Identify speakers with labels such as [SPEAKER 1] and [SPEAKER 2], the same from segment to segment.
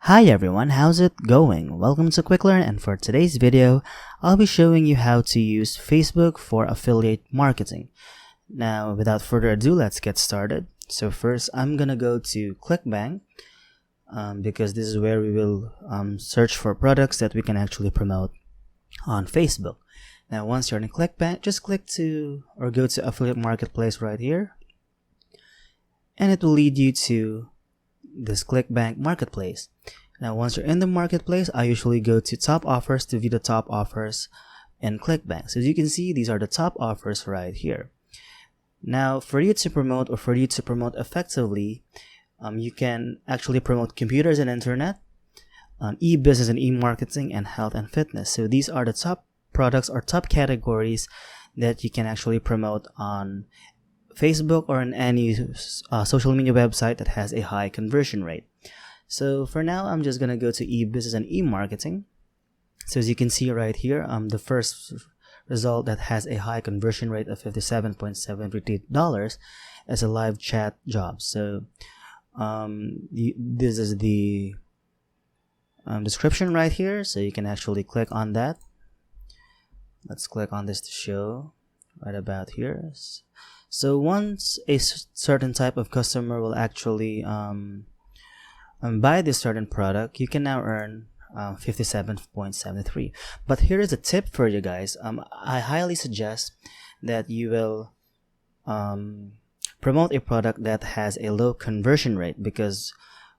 [SPEAKER 1] Hi everyone, how's it going? Welcome to Quick Learn, and for today's video, I'll be showing you how to use Facebook for affiliate marketing. Now, without further ado, let's get started. So first, I'm gonna go to ClickBank because this is where we will search for products that we can actually promote on Facebook. Now, once you're in ClickBank, just go to Affiliate Marketplace right here, and it will lead you to this ClickBank Marketplace. Now, once you're in the marketplace, I usually go to top offers to view the top offers in ClickBank. So as you can see, these are the top offers right here. Now, for you to promote effectively, you can actually promote computers and internet, e-business and e-marketing, and health and fitness. So these are the top products or top categories that you can actually promote on Facebook or in any social media website that has a high conversion rate. So for now, I'm just gonna go to e-business and e-marketing. So as you can see right here, the first result that has a high conversion rate of $57.73 is a live chat job. So this is the description right here, so you can actually click on that. Let's click on this to show right about here. So once a certain type of customer will actually buy this certain product, you can now earn 57.73. But here is a tip for you guys. I highly suggest that you will promote a product that has a low conversion rate, because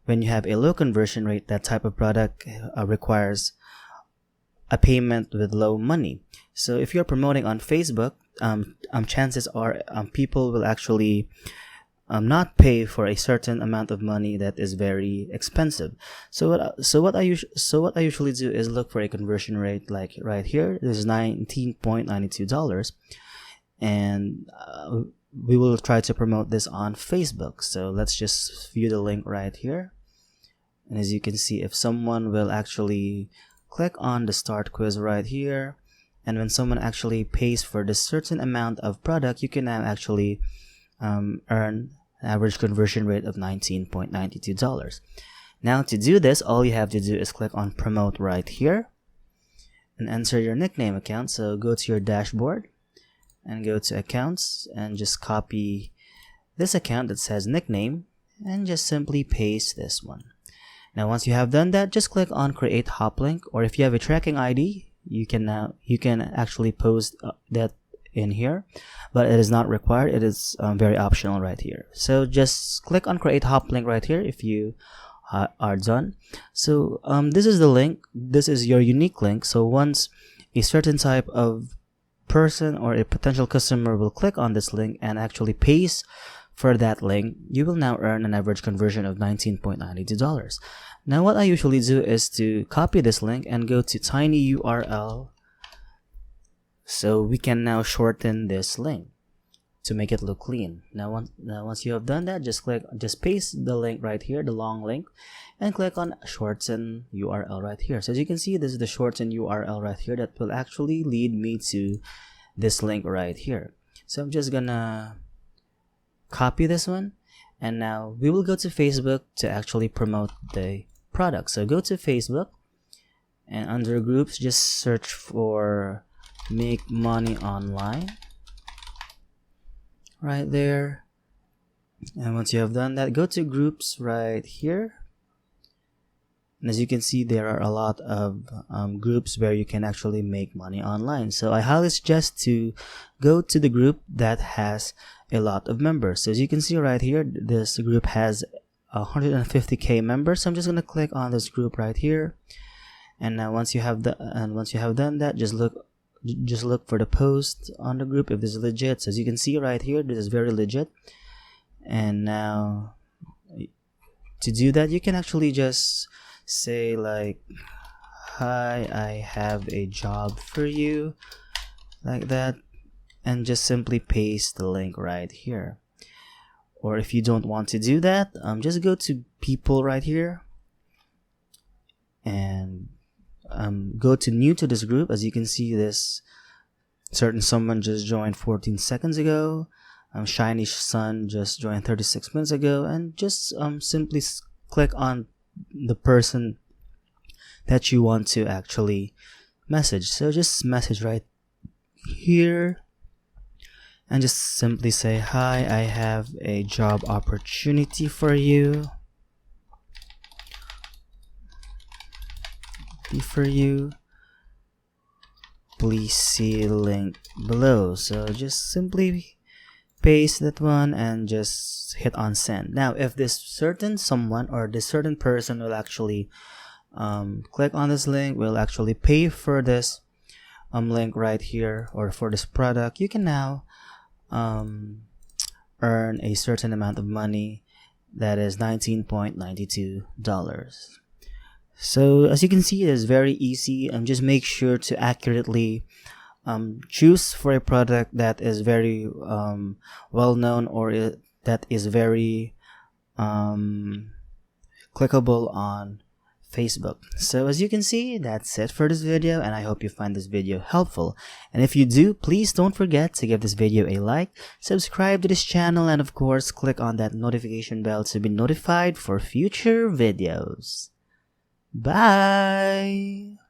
[SPEAKER 1] when you have a low conversion rate, that type of product requires a payment with low money. So if you're promoting on Facebook, chances are people will actually not pay for a certain amount of money that is very expensive. So what I usually do is look for a conversion rate like right here. This is $19.92, and we will try to promote this on Facebook. So let's just view the link right here, and as you can see, if someone will actually click on the start quiz right here, and when someone actually pays for this certain amount of product, you can now actually earn an average conversion rate of $19.92. Now, to do this, all you have to do is click on promote right here and enter your nickname account. So go to your dashboard and go to accounts and just copy this account that says nickname and just simply paste this one. Now, once you have done that, just click on create hop link, or if you have a tracking ID, you can actually post that in here, but it is not required. It is very optional right here. So just click on create hop link right here if you are done. So this is the link. This is your unique link. So once a certain type of person or a potential customer will click on this link and actually pays for that link, you will now earn an average conversion of $19.92. Now, what I usually do is to copy this link and go to tinyurl, so we can now shorten this link to make it look clean. Now once you have done that, just paste the link right here, the long link, and click on shorten URL right here. So as you can see, this is the shorten URL right here that will actually lead me to this link right here. So I'm just gonna copy this one, and now we will go to Facebook to actually promote the product. So go to Facebook, and under groups, just search for make money online right there. And once you have done that, go to groups right here, and as you can see, there are a lot of groups where you can actually make money online. So I highly suggest to go to the group that has a lot of members. So as you can see right here, this group has 150k members. So I'm just going to click on this group right here, and now once you have done that, just look for the post on the group if this is legit. So as you can see right here, this is very legit. And now to do that, you can actually just say like, hi, I have a job for you, like that, and just simply paste the link right here. Or if you don't want to do that, just go to people right here and go to new to this group. As you can see, this certain someone just joined 14 seconds ago. Shiny Sun just joined 36 minutes ago, and just simply click on the person that you want to actually message. So just message right here and just simply say, hi, I have a job opportunity for you. Please see link below. So just simply paste that one and just hit on send. Now if this certain someone or this certain person will actually click on this link, will actually pay for this link right here or for this product, you can now earn a certain amount of money, that is $19.92. So as you can see, it is very easy, and just make sure to accurately choose for a product that is very well known, or that is very clickable on Facebook. So as you can see, that's it for this video, and I hope you find this video helpful. And if you do, please don't forget to give this video a like, subscribe to this channel, and of course click on that notification bell to be notified for future videos. Bye!